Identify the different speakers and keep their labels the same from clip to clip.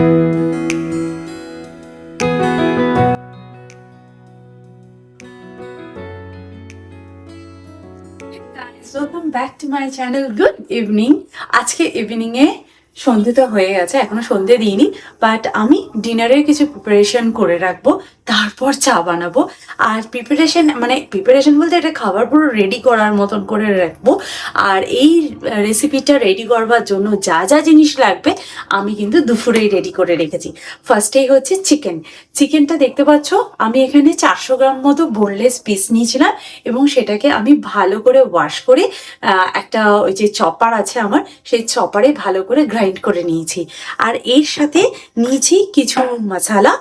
Speaker 1: Welcome back to my channel. Good evening. আজকে evening এ সন্ধে তো হয়ে গেছে, এখনো সন্ধে দিইনি, বাট আমি ডিনারের কিছু প্রিপারেশন করে রাখবো, তারপর চা বানাবো। আর প্রিপারেশন বলতে এটা খাবার পুরো রেডি করার মতন করে রাখবো। আর এই রেসিপিটা রেডি করবার জন্য যা যা জিনিস লাগবে আমি কিন্তু দুপুরেই রেডি করে রেখেছি। ফার্স্টেই হচ্ছে চিকেনটা দেখতে পাচ্ছ, আমি এখানে 400 গ্রাম মতো বোনলেস পিস নিয়েছিলাম এবং সেটাকে আমি ভালো করে ওয়াশ করে একটা ওই যে চপার আছে আমার, সেই চপারে ভালো করে গ্রাইন্ড করে নিয়েছি। আর এর সাথে নিয়েছি কিছু মশলা,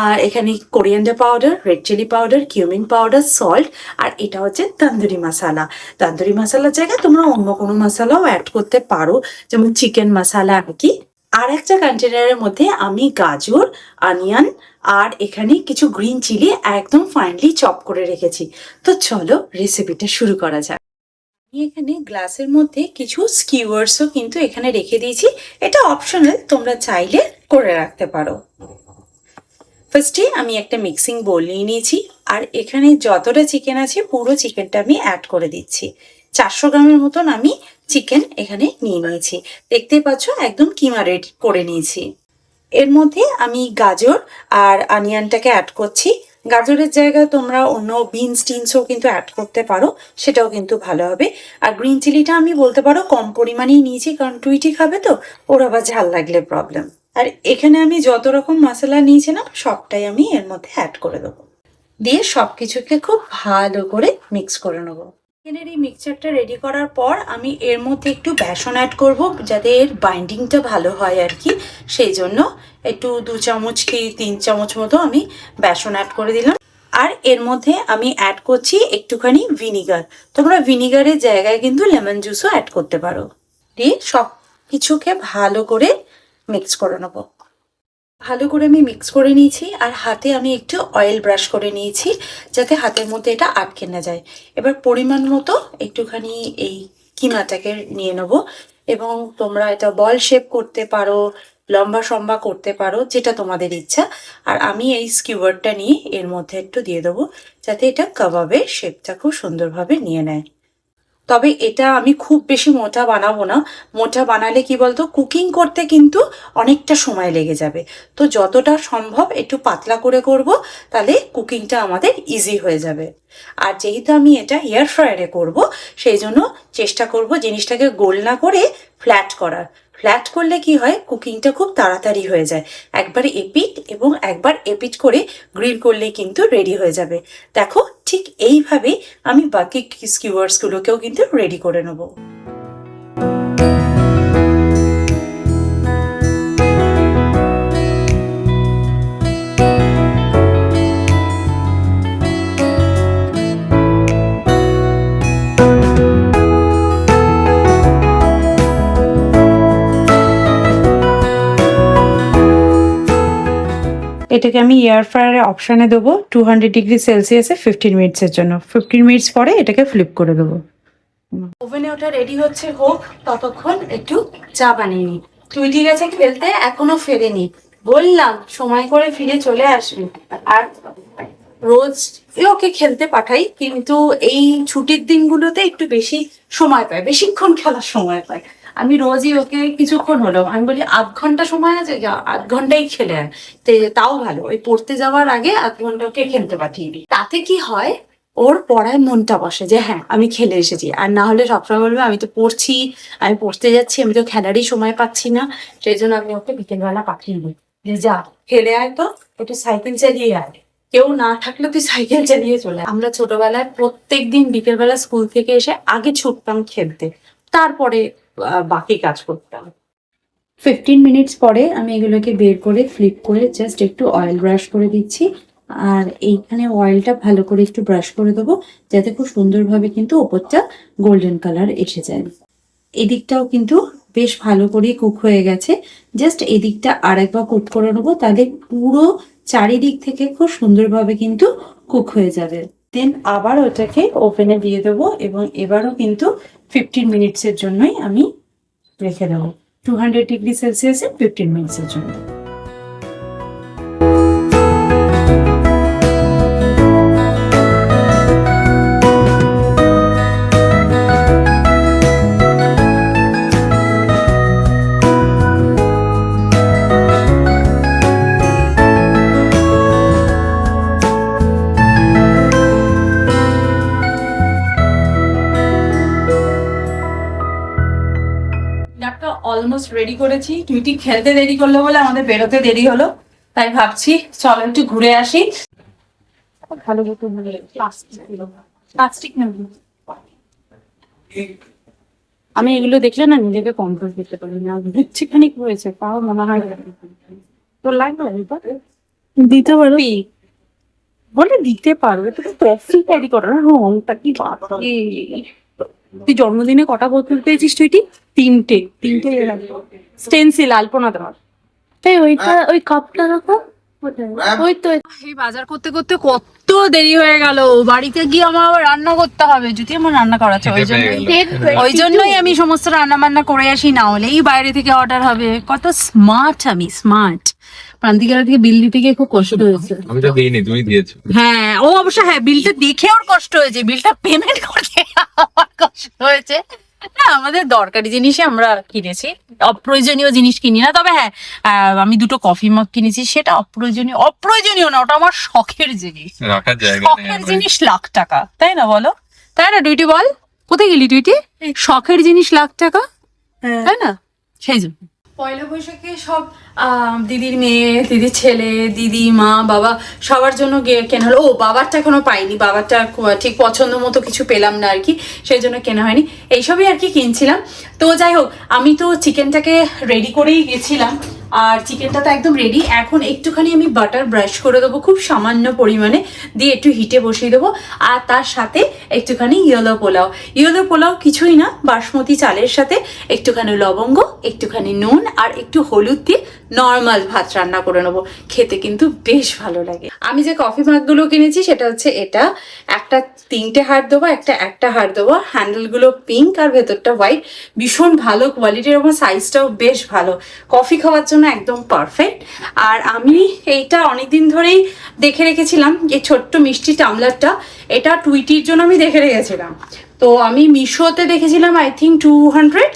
Speaker 1: আর এখানে coriander powder, red chilli powder, cumin powder, salt, আর এটা হচ্ছে তন্দুরি মশলা। তন্দুরি মশলার জায়গায় তোমরা অন্য কোনো মশলাও অ্যাড করতে পারো, যেমন চিকেন মশলা আর কি। আর একটা কন্টেনারের মধ্যে আমি গাজর, অনিয়ন আর এখানে কিছু গ্রিন চিলি একদম ফাইনলি চপ করে রেখেছি। তো চলো রেসিপিটা শুরু করা যাক। আমি এখানে গ্লাসের মধ্যে কিছু স্কিওয়ার্সও কিন্তু এখানে রেখে দিয়েছি, এটা অপশনাল, তোমরা চাইলে করে রাখতে পারো। ফার্স্টে আমি একটা মিক্সিং বোল নিয়ে নিয়েছি, আর এখানে যতটা চিকেন আছে পুরো চিকেনটা আমি অ্যাড করে দিচ্ছি। 400 গ্রামের মতন আমি চিকেন এখানে নিয়ে নিয়েছি, দেখতেই পাচ্ছ একদম কিমা রেডি করে নিয়েছি। এর মধ্যে আমি গাজর আর অনিয়নটাকে অ্যাড করছি। গাজরের জায়গায় তোমরা অন্য টিনসও কিন্তু অ্যাড করতে পারো, সেটাও কিন্তু ভালো হবে। আর গ্রিন চিলিটা আমি বলতে পারো কম পরিমাণেই নিয়েছি, কারণ টুইটি খাবে তো, ওর আবার ঝাল লাগলে প্রবলেম। আর এখানে আমি যত রকম মশলা নিয়েছিলাম সবটাই আমি এর মধ্যে অ্যাড করে দেবো, দিয়ে সব কিছুকে খুব ভালো করে মিক্স করে নেবো। চিকেনের এই মিক্সচারটা রেডি করার পর আমি এর মধ্যে একটু বেসন অ্যাড করব, যাতে এর বাইন্ডিংটা ভালো হয় আর কি। সেই জন্য একটু 2 চামচ কি 3 চামচ মতো আমি বেসন অ্যাড করে দিলাম। আর এর মধ্যে আমি অ্যাড করছি একটুখানি ভিনিগার, তোমরা ভিনিগারের জায়গায় কিন্তু লেমন জুসও অ্যাড করতে পারো। দিয়ে সব কিছুকে ভালো করে মিক্স করে নেবো। ভালো করে আমি মিক্স করে নিয়েছি, আর হাতে আমি একটু অয়েল ব্রাশ করে নিয়েছি, যাতে হাতের মধ্যে এটা আটকে না যায়। এবার পরিমাণ মতো একটুখানি এই কিমাটাকে নিয়ে নেব, এবং তোমরা এটা বল শেপ করতে পারো, লম্বা সম্বা করতে পারো, যেটা তোমাদের ইচ্ছা। আর আমি এই স্কিওয়ারটা নিয়ে এর মধ্যে একটু দিয়ে দেবো, যাতে এটা কাবাবের শেপটা খুব সুন্দরভাবে নিয়ে নেয়। তবে এটা আমি খুব বেশি মোটা বানাবো না, মোটা বানালে কি বলতো কুকিং করতে কিন্তু অনেকটা সময় লেগে যাবে। তো যতটা সম্ভব একটু পাতলা করে করব, তাহলে কুকিংটা আমাদের ইজি হয়ে যাবে। আর যেহেতু আমি এটা এয়ার ফ্রায়ারে করব, সেই জন্য চেষ্টা করব জিনিসটাকে গোল না করে ফ্ল্যাট করার। ফ্ল্যাট করলে কি হয়, কুকিংটা খুব তাড়াতাড়ি হয়ে যায়। একবার এপিট এবং একবার এপিট করে গ্রিল করলেই কিন্তু রেডি হয়ে যাবে। দেখো ঠিক এইভাবেই আমি বাকি স্কিওয়ার্সগুলোকেও কিন্তু রেডি করে নেবো। এটাকে আমি এয়ার ফ্রায়ারে অপশানে দেবো 200 ডিগ্রি সেলসিয়াসে 15 মিনিটসের জন্য। 15 মিনিটস পরে এটাকে ফ্লিপ করে দেবো। ওভেনে ওটা রেডি হচ্ছে, হোক ততক্ষণ একটু চা বানিয়ে নিই। টুইটি গেছে খেলতে, এখনো ফেরেনি, বললাম সময় করে ফিরে চলে আসবি। আর রোজ ওকে খেলতে পাঠাই, কিন্তু এই ছুটির দিনগুলোতে একটু বেশি সময় পায়, বেশিক্ষণ খেলার সময় পায়। আমি রোজই ওকে কিছুক্ষণ হলো আমি বলি 8 ঘন্টা সময় আছে, যা 8 ঘন্টাই খেলে আয়, তাও ভালো। ওই পড়তে যাওয়ার আগে 8 ঘন্টা ওকে খেলতে পাঠিয়ে দিই। তাতে কি হয়, ওর পড়ায় মনটা বসে যে হ্যাঁ আমি খেলে এসেছি। আর না হলে সবসময় বলবে আমি তো পড়ছি, আমি পড়তে যাচ্ছি, আমি তো খেলারই সময় পাচ্ছি না। সেই জন্য আমি ওকে বিকেলবেলা পাঠিয়ে দিই যে যা খেলে আয়, তো একটু সাইকেল চালিয়ে আয়, কেউ না থাকলে তুই সাইকেল চালিয়ে চলে। আমরা ছোটবেলায় প্রত্যেকদিন বিকেলবেলা স্কুল থেকে এসে আগে ছুটতাম খেলতে, তারপরে বাকি কাজ করতাম। 15 মিনিটস পরে আমি এগুলোকে বের করে ফ্লিপ করে জাস্ট একটু অয়েল ব্রাশ করে দিচ্ছি। আর এইখানে অয়েলটা ভালো করে একটু ব্রাশ করে দেবো, যাতে খুব সুন্দরভাবে কিন্তু ওপরটা গোল্ডেন কালার এসে যায়। এদিকটাও কিন্তু বেশ ভালো করে কুক হয়ে গেছে, জাস্ট এদিকটা আরেকবার কুক করে নেবো, তাহলে পুরো চারিদিক থেকে খুব সুন্দরভাবে কিন্তু কুক হয়ে যাবে। দেন আবার ওটাকে ওভেনে দিয়ে দেবো, এবং এবারও কিন্তু 15 মিনিটসের জন্যই আমি রেখে দেবো, 200 ডিগ্রি সেলসিয়াসে 15 মিনিটসের জন্য। অলমোস্ট রেডি করেছি। টুইটি খেলতে দেরি করলো বলে আমাদের বেরোতে দেরি হলো, তাই ভাবছি চলো একটু ঘুরে আসি। ভালো মতো প্লাস্টিক নেব। আমি এগুলো দেখলে না নিজেকে কন্ট্রোল করতে পারি না, বিচ্ছিখানিক হয়েছে তাও মনে হয়। তোর লাগবে দিতে পারো বলে দিতে পারবে, তো কফি ক্যারি করো না, রংটা কি বাজে। তুই জন্মদিনে কটা বোতল পেয়েছিস তুই? তিনটে স্টেন্সিল আলপনা দেওয়ার। এই ওইটা ওই কাপটা রাখো। ওই তো এই বাজার করতে করতে কত দেরি হয়ে গেল, বাড়িতে গিয়ে আমার আবার রান্না করতে হবে, যদি আমার রান্না করা আছে ওই জন্যই আমি সমস্ত রান্না বান্না করে আসি, না হলেই বাইরে থেকে অর্ডার হবে। কত স্মার্ট আমি, স্মার্ট। প্রান্তিকেরা থেকে বিল দিতে গিয়ে খুব কষ্ট হয়েছে।
Speaker 2: আমি তো দেইনি, তুমি দিয়েছো।
Speaker 1: হ্যাঁ ও অবশ্য, হ্যাঁ বিলটা দেখে ওর কষ্ট হয়েছে, বিলটা পেমেন্ট করতে আমার কষ্ট হয়েছে। না আমাদের দরকারি জিনিসই আমরা কিনেছি, অপ্রয়োজনীয় জিনিস কিনি না। তবে হ্যাঁ আমি দুটো কফি মগ কিনেছি, সেটা অপ্রয়োজনীয়। অপ্রয়োজনীয় না, ওটা আমার শখের জিনিস।
Speaker 2: রাখার জায়গা নেই।
Speaker 1: শখের জিনিস লাখ টাকা, তাই না বলো? তাই না টুইটি বল? কোথায় গেলি টুইটি? শখের জিনিস লাখ টাকা, তাই না? সেই জন্য পয়লা বৈশাখে সব দিদির মেয়ে, দিদির ছেলে, দিদি, মা, বাবা সবার জন্য কেনা হলো। ও বাবারটা এখনো পাইনি, বাবারটা ঠিক পছন্দ মতো কিছু পেলাম না আর কি, সেই জন্য কেনা হয়নি। এইসবই আর কি কিনছিলাম। তো যাই হোক, আমি তো চিকেনটাকে রেডি করেই গেছিলাম, আর চিকেনটা তো একদম রেডি। এখন একটুখানি আমি বাটার ব্রাশ করে দেবো খুব সামান্য পরিমাণে, দিয়ে একটু হিটে বসিয়ে দেবো। আর তার সাথে একটুখানি ইয়েলো পোলাও। ইয়েলো পোলাও কিছুই না, বাসমতি চালের সাথে একটুখানি লবঙ্গ, একটুখানি নুন আর একটু হলুদ দিয়ে নর্মাল ভাত রান্না করে নেবো। খেতে কিন্তু বেশ ভালো লাগে। আমি যে কফি মাগগুলো কিনেছি সেটা হচ্ছে এটা, একটা 3টে হাড় দেবো, একটা হাড় দেবো। হ্যান্ডেলগুলো পিঙ্ক আর ভেতরটা হোয়াইট, ভীষণ ভালো কোয়ালিটির এবং সাইজটাও বেশ ভালো, কফি খাওয়ার জন্য একদম পারফেক্ট। আর আমি এইটা অনেকদিন ধরেই দেখে রেখেছিলাম, এই ছোট্ট মিষ্টি টামলারটা, এটা টুইটির জন্য আমি দেখে রেখেছিলাম। তো আমি মিশোতে দেখেছিলাম আই থিঙ্ক 200,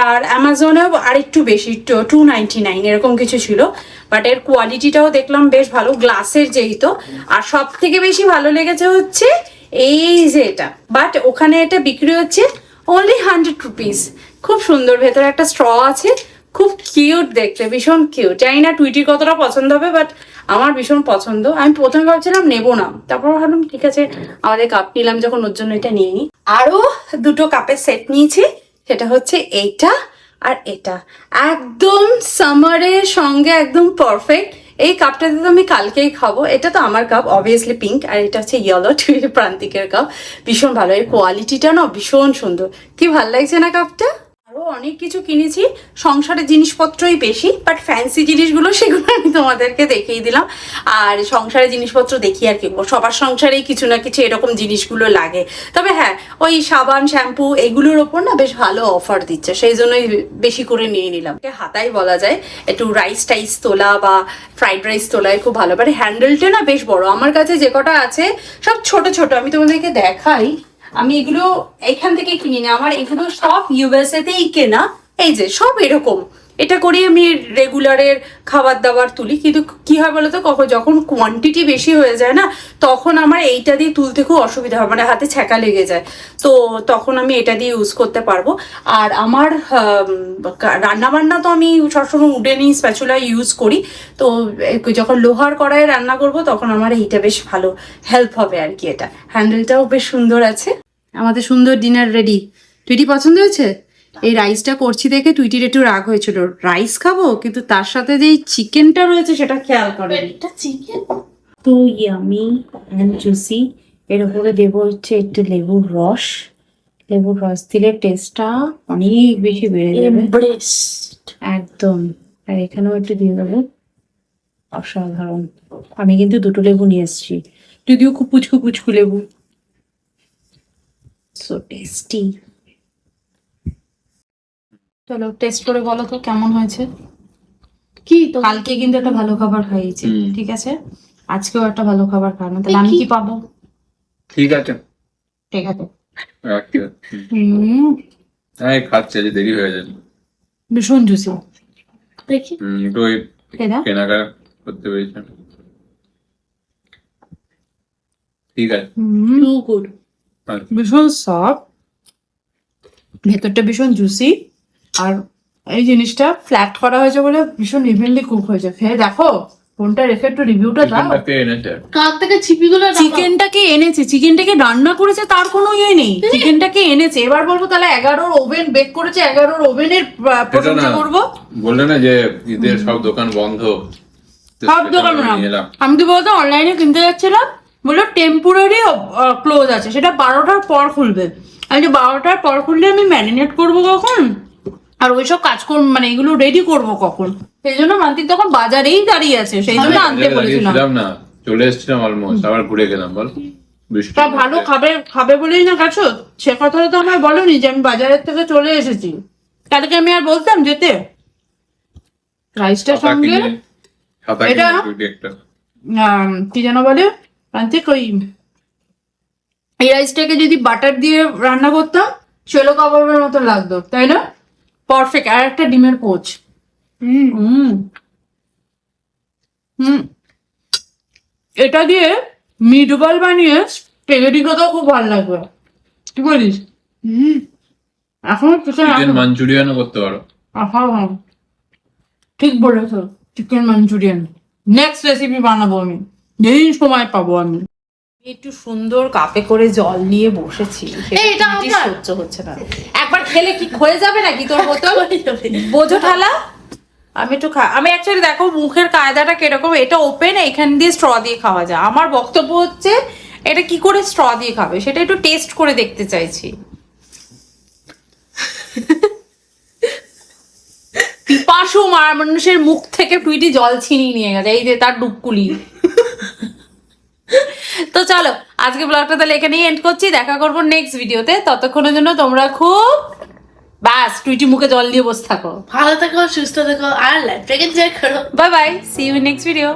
Speaker 1: আর অ্যামাজনেও আর একটু বেশি 299 এরকম কিছু ছিল। বাট এর কোয়ালিটিটাও দেখলাম বেশ ভালো, গ্লাসের যেহেতু। আর সব থেকে বেশি ভালো লেগেছে হচ্ছে এই যে এটা, বাট ওখানে এটা বিক্রি হচ্ছে অনলি 100 রুপিস। খুব সুন্দর, ভেতরে একটা স্ট্র আছে, খুব কিউট দেখতে, ভীষণ কিউট। জানি না টুইটির কতটা পছন্দ হবে, বাট আমার ভীষণ পছন্দ। আমি প্রথমে ভাবছিলাম নেবো না, তারপর ভাবলাম ঠিক আছে, আমাদের কাপ নিলাম যখন ওর জন্য এটা নিয়ে নিই। আরও দুটো কাপের সেট নিয়েছি, সেটা হচ্ছে এইটা আর এটা, একদম সামারের সঙ্গে একদম পারফেক্ট। এই কাপটাতে তো আমি কালকেই খাবো। এটা তো আমার কাপ, অবভিয়াসলি পিঙ্ক, আর এটা হচ্ছে ইয়েলো, প্রান্তিকের কাপ। ভীষণ ভালো, এই কোয়ালিটিটা না ভীষণ সুন্দর। কি ভালো লাগছে না কাপটা? আরও অনেক কিছু কিনেছি, সংসারের জিনিসপত্রই বেশি, বাট ফ্যান্সি জিনিসগুলো সেগুলো আমি তোমাদেরকে দেখিয়ে দিলাম। আর সংসারের জিনিসপত্র দেখি আর কি, সবার সংসারেই কিছু না কিছু এরকম জিনিসগুলো লাগে। তবে হ্যাঁ, ওই সাবান, শ্যাম্পু এগুলোর ওপর না বেশ ভালো অফার দিচ্ছে, সেই জন্যই বেশি করে নিয়ে নিলাম। হাতাই বলা যায়, একটু রাইস টাইস তোলা বা ফ্রাইড রাইস তোলায় খুব ভালো। বাট হ্যান্ডেলটা না বেশ বড়, আমার কাছে যে কটা আছে সব ছোট ছোট। আমি তোমাদেরকে দেখাই, আমি এগুলো এখান থেকে কিনি না, আমার এগুলো সব ইউএসএ তেই কেনা। এই যে সব এরকম, এটা করি আমি রেগুলারের খাবার দাবার তুলি। কিন্তু কি হয় বলতো, যখন কোয়ান্টিটি বেশি হয়ে যায় না, তখন আমার এইটা দিয়ে তুলতে খুব অসুবিধা হয়, মানে হাতে ছ্যাঁকা লেগে যায়। তো তখন আমি এটা দিয়ে ইউজ করতে পারবো। আর আমার রান্নাবান্না তো আমি সবসময় উডেন স্প্যাচুলা ইউজ করি। তো যখন লোহার কড়াইয়ে রান্না করব তখন আমার এইটা বেশ ভালো হেল্প হবে আর কি। এটা হ্যান্ডেলটাও বেশ সুন্দর আছে। আমাদের সুন্দর ডিনার রেডি। টুইটি পছন্দ হয়েছে? এই রাইসটা করছি দেখে টুইটির একটু রাগ হয়েছিল, রাইস খাবো কিন্তু তার সাথে যে চিকেনটা রয়েছে সেটা খেয়াল করে। এটা চিকেন তো ইয়ামি এন্ড জুসি। এর উপরে দেবো হচ্ছে একটু লেবুর রস। লেবুর রস দিলে টেস্টটা অনেক বেশি বেড়ে যাবে একদম। আর এখানেও একটু দিয়ে দেবো, অসাধারণ। আমি কিন্তু দুটো লেবু নিয়ে এসেছি, যদিও খুব পুচকু পুচকু লেবু। So tasty. চলো টেস্ট করে বলো তো কেমন হয়েছে। কি তো কালকে কিন্তু একটা ভালো খাবার খাইয়েছি, ঠিক আছে, আজকেও একটা ভালো খাবার খাওয়ানো, তাহলে আমি কি পাবো?
Speaker 2: ঠিক আছে,
Speaker 1: ঠিক আছে।
Speaker 2: হ্যাঁ খাচ্ছে, যে দেরি হয়ে যাবে।
Speaker 1: ভীষণ জুসি। দেখি
Speaker 2: একটু ওই কেনাকাটা করতে পেরেছি। ঠিক আছে,
Speaker 1: গুড। ভীষণ সফট, ভেতরটা ভীষণ জুসি, আর এই জিনিসটা ফ্ল্যাট করা হয়েছে বলে ভীষণ ইভেনলি কুক হয়েছে। খেয়ে দেখো, কোনটা রেখে একটু রিভিউটা দাও।
Speaker 2: চিকেনটা কে এনেছে?
Speaker 3: কার থেকে ছিপিগুলো
Speaker 1: চিকেনটাকে এনেছে, চিকেনটাকে রান্না করেছে তার কোনো ইয়ে নেই, চিকেনটাকে এনেছে। এবার বলবো তাহলে 11 ওভেন বেক করেছে, 11 ওভেনের প্রশংসা করবো।
Speaker 2: বললে না যে ঈদের সব দোকান বন্ধ,
Speaker 1: সব দোকান না,
Speaker 2: নিয়ে এলাম।
Speaker 1: আমি তো বলতো অনলাইনে কিনতে যাচ্ছিলাম, বললো টেম্পোরারি ক্লোজ আছে, সেটা 12টার পর খুলবে। আমি যে 12টার পর খুললে আমি ম্যারিনেট করবো কখন, আর ওইসব কাজ মানে এগুলো রেডি করবো কখন, সেই জন্য মান্তিক তখন বাজারেই দাঁড়িয়ে আছে, সেই জন্য আনতে বলেছিলাম।
Speaker 2: ছিলাম না, চলে এসেছিলাম অলমোস্ট, আবার ঘুরে গেলাম। বল বৃষ্টি
Speaker 1: তা ভালো খাবে বলেই না কাছো, সে কথাটা তো আমার বলোনি যে আমি বাজারের থেকে চলে এসেছি। কালকে আমি আর বলতাম যেতে রাইসটার সঙ্গে এটা
Speaker 2: একটা
Speaker 1: কি যেন বলে প্রান্তিক, ওই এই রাইসটাকে যদি বাটার দিয়ে রান্না করতাম শেলো কাবাবের মতো লাগতো, তাই না? পারফেক্ট। আর একটা ডিমের পোচ। এটা দিয়ে মিটবল বানিয়ে স্পেগেটি খেতেও খুব ভালো লাগবে। কি বলিস? এখন
Speaker 2: চিকেন মাঞ্চুরিয়ানও করতে পারো।
Speaker 1: হ্যাঁ ঠিক বলেছো, চিকেন মাঞ্চুরিয়ান নেক্সট রেসিপি বানাবো আমি, যেদিন সময় পাবো আমি। একটু সুন্দর কাপে করে জল নিয়ে বসেছি,
Speaker 3: এটা আমার
Speaker 1: সহ্য হচ্ছে না। একবার খেলে কি হয়ে যাবে নাকি তোর বোতল? বোঝো ঠালা। আমি একটু আমি অ্যাকচুয়ালি দেখো মুখের কায়দাটা কিরকম, এটা ওপেন, এখান দিয়ে স্ট্র দিয়ে খাওয়া যায়। আমার বক্তব্য হচ্ছে এটা কি করে স্ট্র দিয়ে খাবে সেটা একটু টেস্ট করে দেখতে চাইছি। পিপাসু মানুষের মুখ থেকে টুইটি জল ছিনিয়ে নিয়ে গেছে, এই যে তার ডুবকুলি। তো চলো আজকে ব্লগটা তাহলে এখানেই এন্ড করছি, দেখা করবো নেক্সট ভিডিওতে। ততক্ষণের জন্য তোমরা খুব বাস টুইটি মুখে জল দিয়ে বসে থাকো।
Speaker 3: ভালো থেকো, সুস্থ থেকো, আর লাইফটাকে এনজয় করো।
Speaker 1: Bye bye, see you next video.